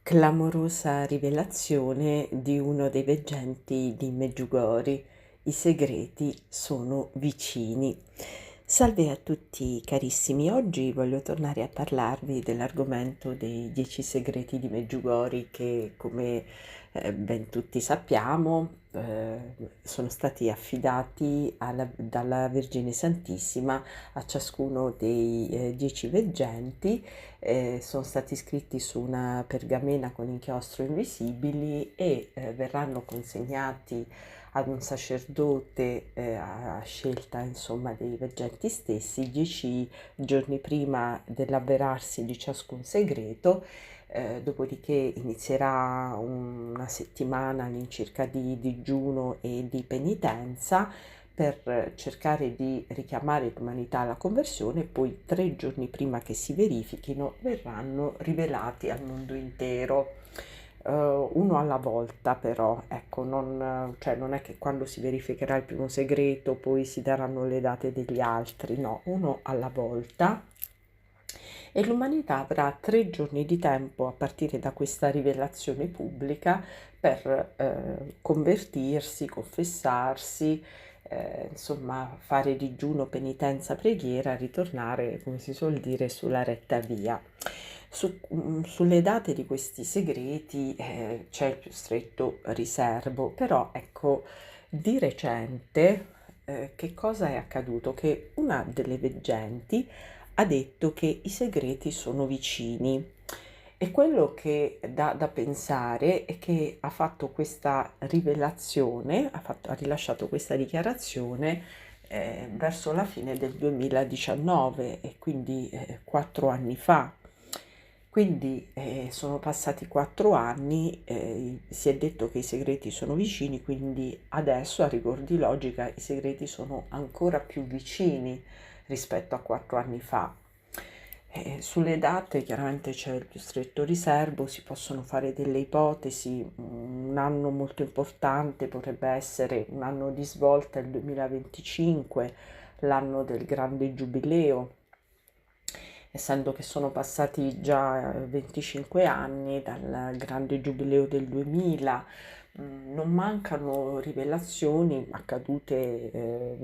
Clamorosa rivelazione di uno dei veggenti di Meggiugori. I segreti sono vicini. Salve a tutti carissimi, oggi voglio tornare a parlarvi dell'argomento dei 10 segreti di Meggiugori che, come ben tutti sappiamo, sono stati affidati dalla Vergine Santissima a ciascuno dei 10 veggenti. Sono stati scritti su una pergamena con inchiostro invisibili e verranno consegnati ad un sacerdote a scelta insomma dei veggenti stessi 10 giorni prima dell'avverarsi di ciascun segreto. Dopodiché inizierà una settimana all'incirca di digiuno e di penitenza per cercare di richiamare l'umanità alla conversione, e poi 3 giorni prima che si verifichino verranno rivelati al mondo intero. Uno alla volta però, ecco, non è che quando si verificherà il primo segreto poi si daranno le date degli altri, no, uno alla volta. E l'umanità avrà 3 giorni di tempo a partire da questa rivelazione pubblica per convertirsi, confessarsi, insomma fare digiuno, penitenza, preghiera, ritornare, come si suol dire, sulla retta via. Sulle date di questi segreti c'è il più stretto riservo, però ecco, di recente che cosa è accaduto? Che una delle veggenti ha detto che i segreti sono vicini, e quello che dà da pensare è che ha fatto questa rivelazione, ha rilasciato questa dichiarazione verso la fine del 2019, e quindi 4 anni fa. Quindi sono passati 4 anni, si è detto che i segreti sono vicini, quindi adesso a rigor di logica i segreti sono ancora più vicini rispetto a 4 anni fa. Sulle date chiaramente c'è il più stretto riservo, si possono fare delle ipotesi. Un anno molto importante potrebbe essere un anno di svolta, il 2025, l'anno del grande giubileo, essendo che sono passati già 25 anni dal grande giubileo del 2000. Non mancano rivelazioni accadute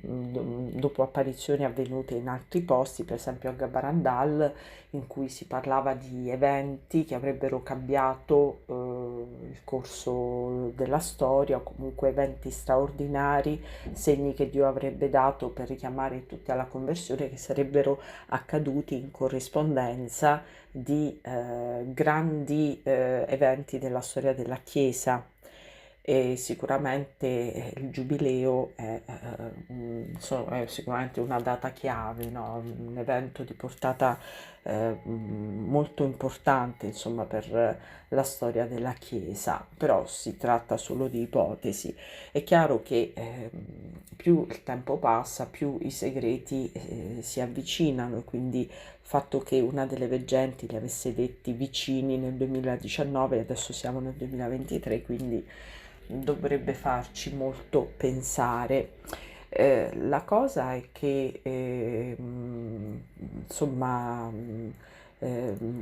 dopo apparizioni avvenute in altri posti, per esempio a Gabarandal, in cui si parlava di eventi che avrebbero cambiato il corso della storia, o comunque eventi straordinari, segni che Dio avrebbe dato per richiamare tutti alla conversione, che sarebbero accaduti in corrispondenza di grandi eventi della storia della Chiesa. E sicuramente il giubileo è sicuramente una data chiave, no? Un evento di portata molto importante, insomma, per la storia della Chiesa, però si tratta solo di ipotesi. È chiaro che più il tempo passa, più i segreti si avvicinano, e quindi il fatto che una delle veggenti li avesse detti vicini nel 2019, adesso siamo nel 2023, quindi dovrebbe farci molto pensare. La cosa è che insomma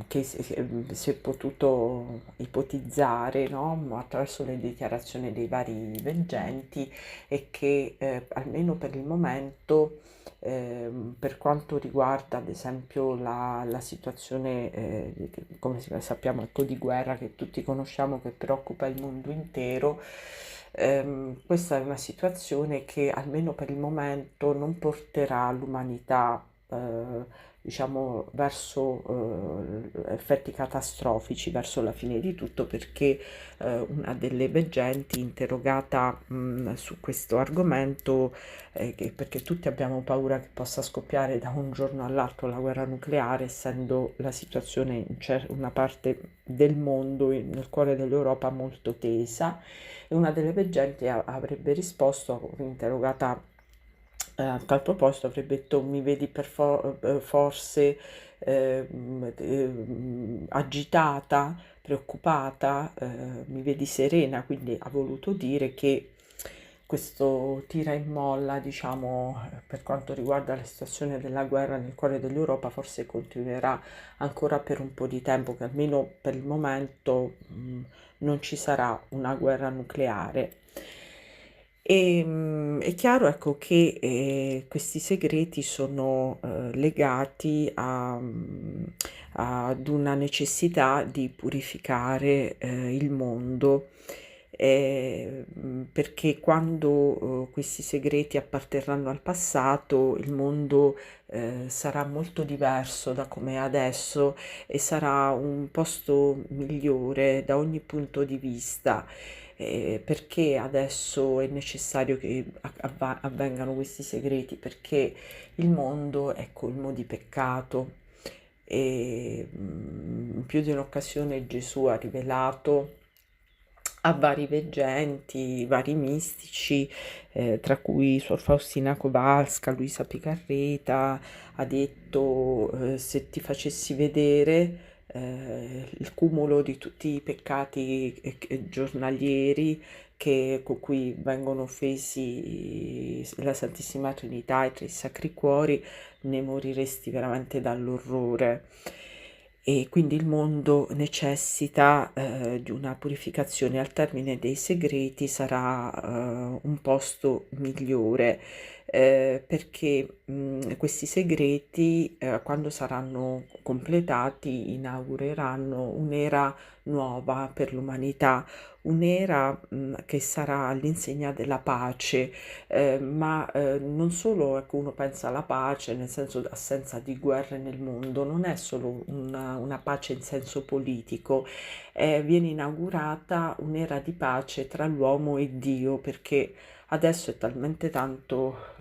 che si è potuto ipotizzare, no? Attraverso le dichiarazioni dei vari veggenti, e che almeno per il momento, per quanto riguarda ad esempio la situazione, come sappiamo, ecco, di guerra che tutti conosciamo, che preoccupa il mondo intero. Questa è una situazione che almeno per il momento non porterà l'umanità, diciamo, verso effetti catastrofici, verso la fine di tutto, perché una delle veggenti, interrogata su questo argomento, perché tutti abbiamo paura che possa scoppiare da un giorno all'altro la guerra nucleare, essendo la situazione in una parte del mondo, nel cuore dell'Europa, molto tesa. E una delle veggenti avrebbe risposto, interrogata a tal proposito, avrebbe detto: mi vedi forse agitata, preoccupata, mi vedi serena, quindi ha voluto dire che questo tira e molla, diciamo, per quanto riguarda la situazione della guerra nel cuore dell'Europa, forse continuerà ancora per un po' di tempo, che almeno per il momento non ci sarà una guerra nucleare. È chiaro, ecco, che questi segreti sono legati ad una necessità di purificare il mondo, perché quando questi segreti apparterranno al passato, il mondo sarà molto diverso da come è adesso e sarà un posto migliore da ogni punto di vista. Perché adesso è necessario che avvengano questi segreti? Perché il mondo è colmo di peccato e in più di un'occasione Gesù ha rivelato a vari veggenti, vari mistici, tra cui Suor Faustina Kowalska, Luisa Picarreta, ha detto se ti facessi vedere il cumulo di tutti i peccati giornalieri con cui vengono offesi la Santissima Trinità e i Sacri Cuori, ne moriresti veramente dall'orrore. E quindi il mondo necessita di una purificazione. Al termine dei segreti sarà un posto migliore, perché questi segreti, quando saranno completati, inaugureranno un'era nuova per l'umanità, un'era che sarà all'insegna della pace, ma non solo, ecco, uno pensa alla pace nel senso assenza di guerre nel mondo, non è solo una pace in senso politico, viene inaugurata un'era di pace tra l'uomo e Dio, perché adesso è talmente tanto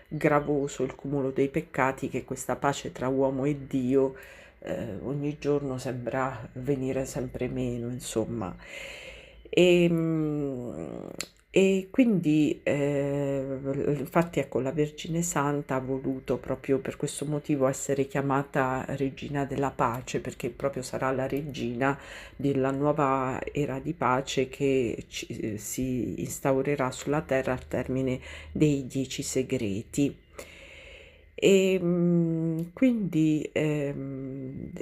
gravoso il cumulo dei peccati che questa pace tra uomo e Dio ogni giorno sembra venire sempre meno, insomma. E, e quindi, infatti, ecco, la Vergine Santa ha voluto proprio per questo motivo essere chiamata Regina della Pace, perché proprio sarà la regina della nuova era di pace che si instaurerà sulla terra al termine dei 10 segreti. E quindi è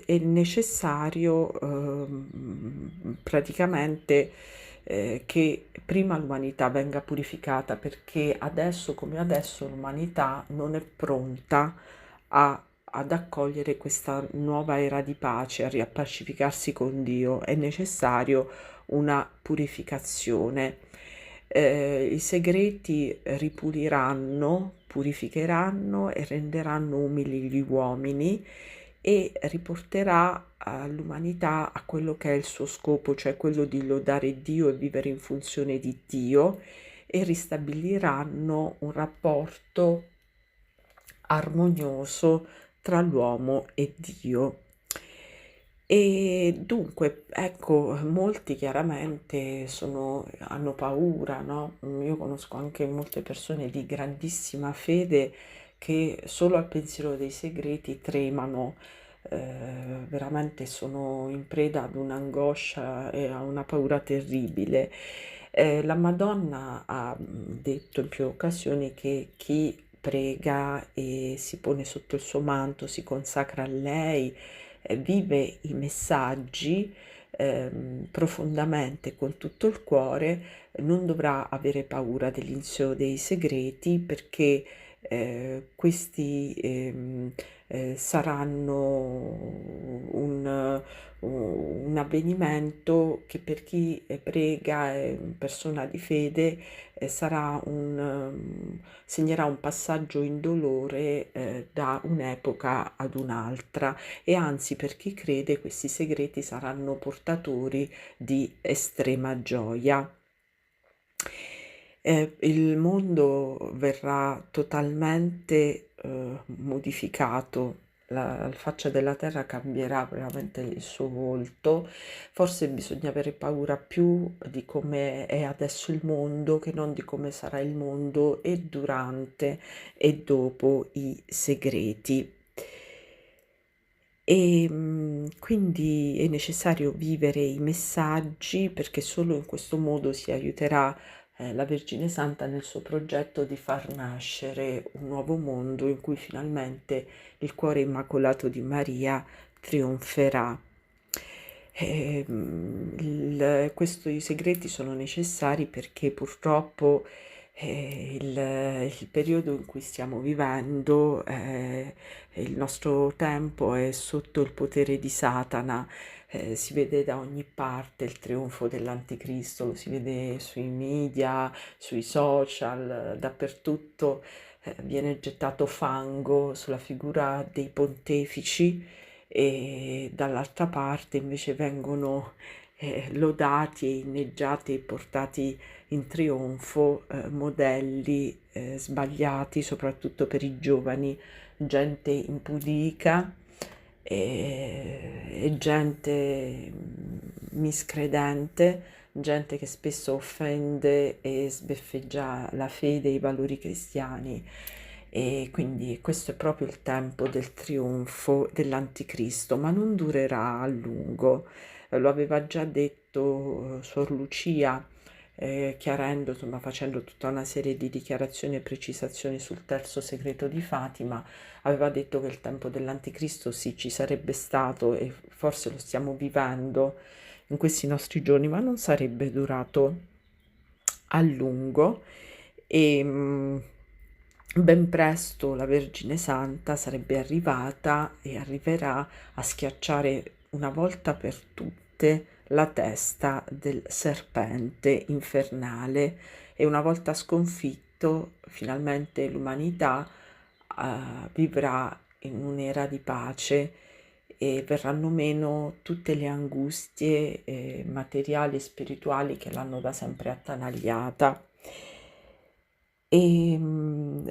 necessario praticamente che prima l'umanità venga purificata, perché adesso come adesso l'umanità non è pronta ad accogliere questa nuova era di pace, a riappacificarsi con Dio. È necessario una purificazione. I segreti ripuliranno, purificheranno e renderanno umili gli uomini e riporterà all'umanità a quello che è il suo scopo, cioè quello di lodare Dio e vivere in funzione di Dio, e ristabiliranno un rapporto armonioso tra l'uomo e Dio. E dunque, ecco, molti chiaramente hanno paura, no? Io conosco anche molte persone di grandissima fede che solo al pensiero dei segreti tremano, veramente sono in preda ad un'angoscia e a una paura terribile. La Madonna ha detto in più occasioni che chi prega e si pone sotto il suo manto, si consacra a lei, vive i messaggi profondamente con tutto il cuore, non dovrà avere paura dell'inizio dei segreti, perché questi saranno un avvenimento che per chi prega, è persona di fede, segnerà un passaggio indolore da un'epoca ad un'altra, e anzi per chi crede questi segreti saranno portatori di estrema gioia. Il mondo verrà totalmente modificato, la faccia della terra cambierà veramente il suo volto. Forse bisogna avere paura più di come è adesso il mondo che non di come sarà il mondo e durante e dopo i segreti. E quindi è necessario vivere i messaggi, perché solo in questo modo si aiuterà la Vergine Santa nel suo progetto di far nascere un nuovo mondo in cui finalmente il cuore immacolato di Maria trionferà. I segreti sono necessari perché purtroppo il periodo in cui stiamo vivendo, il nostro tempo è sotto il potere di Satana. Si vede da ogni parte il trionfo dell'Anticristo, lo si vede sui media, sui social, dappertutto viene gettato fango sulla figura dei pontefici e dall'altra parte invece vengono lodati e inneggiati e portati in trionfo modelli sbagliati, soprattutto per i giovani, gente impudica e gente miscredente, gente che spesso offende e sbeffeggia la fede e i valori cristiani. E quindi questo è proprio il tempo del trionfo dell'Anticristo, ma non durerà a lungo. Lo aveva già detto Suor Lucia, chiarendo, insomma, facendo tutta una serie di dichiarazioni e precisazioni sul terzo segreto di Fatima. Aveva detto che il tempo dell'Anticristo sì, ci sarebbe stato e forse lo stiamo vivendo in questi nostri giorni, ma non sarebbe durato a lungo e ben presto la Vergine Santa sarebbe arrivata e arriverà a schiacciare una volta per tutte la testa del serpente infernale e una volta sconfitto finalmente l'umanità vivrà in un'era di pace e verranno meno tutte le angustie materiali e spirituali che l'hanno da sempre attanagliata. E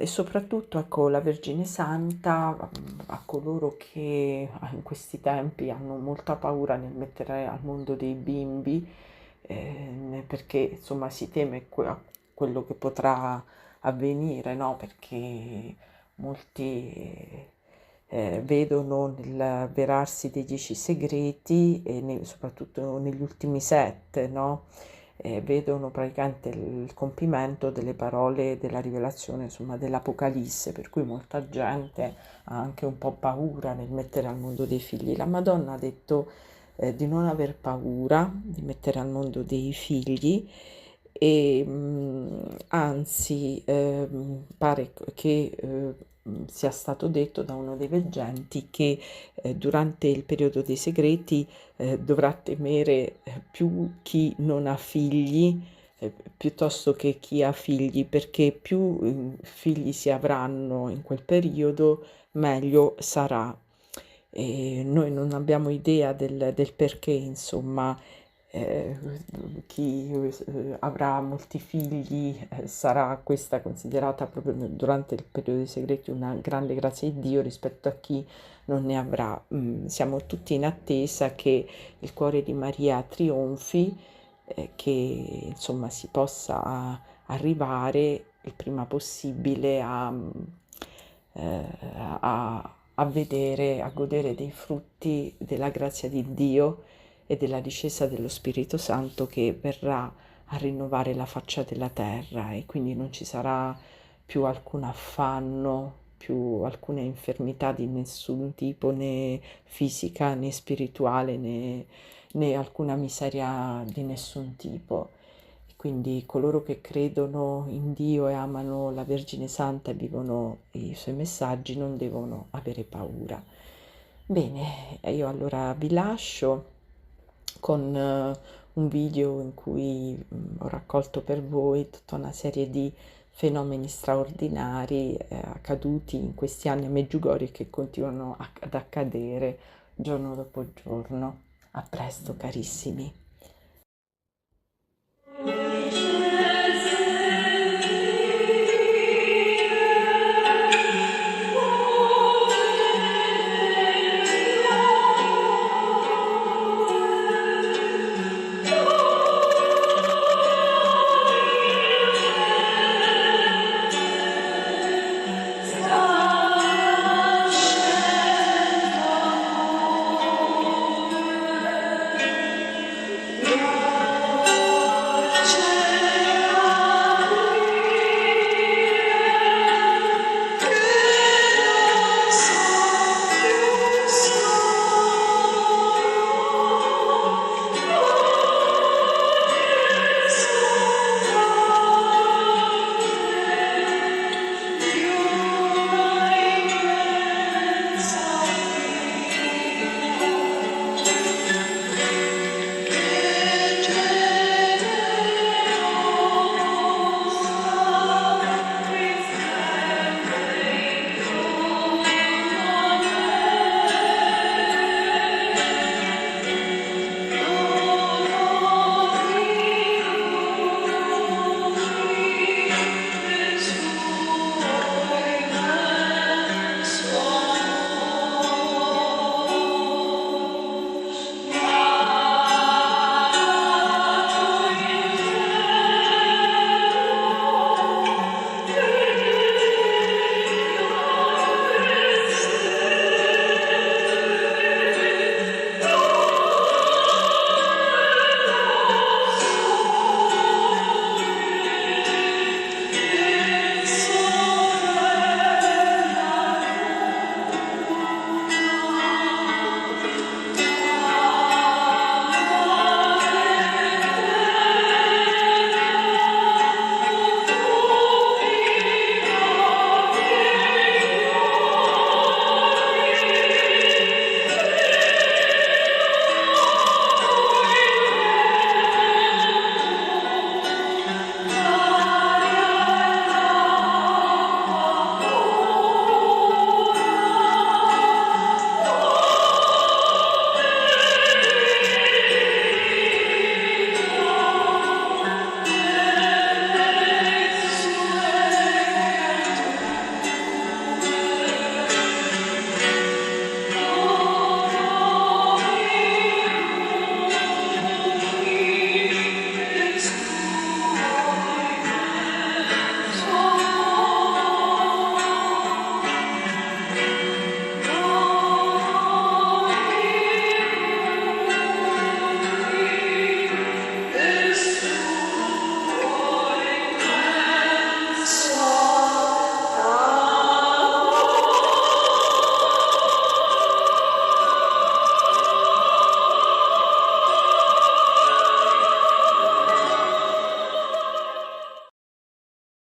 soprattutto, ecco, la Vergine Santa, a coloro che in questi tempi hanno molta paura nel mettere al mondo dei bimbi, perché insomma si teme a quello che potrà avvenire, no? Perché molti vedono nel avverarsi dei 10 segreti e soprattutto negli ultimi 7, no? Vedono praticamente il compimento delle parole della rivelazione, insomma, dell'Apocalisse, per cui molta gente ha anche un po' paura nel mettere al mondo dei figli. La Madonna ha detto di non aver paura di mettere al mondo dei figli e anzi pare che sia stato detto da uno dei veggenti che durante il periodo dei segreti dovrà temere più chi non ha figli piuttosto che chi ha figli, perché più figli si avranno in quel periodo, meglio sarà. E noi non abbiamo idea del perché, insomma, eh, chi avrà molti figli sarà questa considerata proprio durante il periodo dei segreti una grande grazia di Dio rispetto a chi non ne avrà. Siamo tutti in attesa che il cuore di Maria trionfi, che insomma si possa arrivare il prima possibile a vedere, a godere dei frutti della grazia di Dio e della discesa dello Spirito Santo che verrà a rinnovare la faccia della terra e quindi non ci sarà più alcun affanno, più alcuna infermità di nessun tipo, né fisica né spirituale né alcuna miseria di nessun tipo. E quindi coloro che credono in Dio e amano la Vergine Santa e vivono i suoi messaggi non devono avere paura. Bene, io allora vi lascio con un video in cui ho raccolto per voi tutta una serie di fenomeni straordinari accaduti in questi anni a Medjugorje che continuano ad accadere giorno dopo giorno. A presto, carissimi.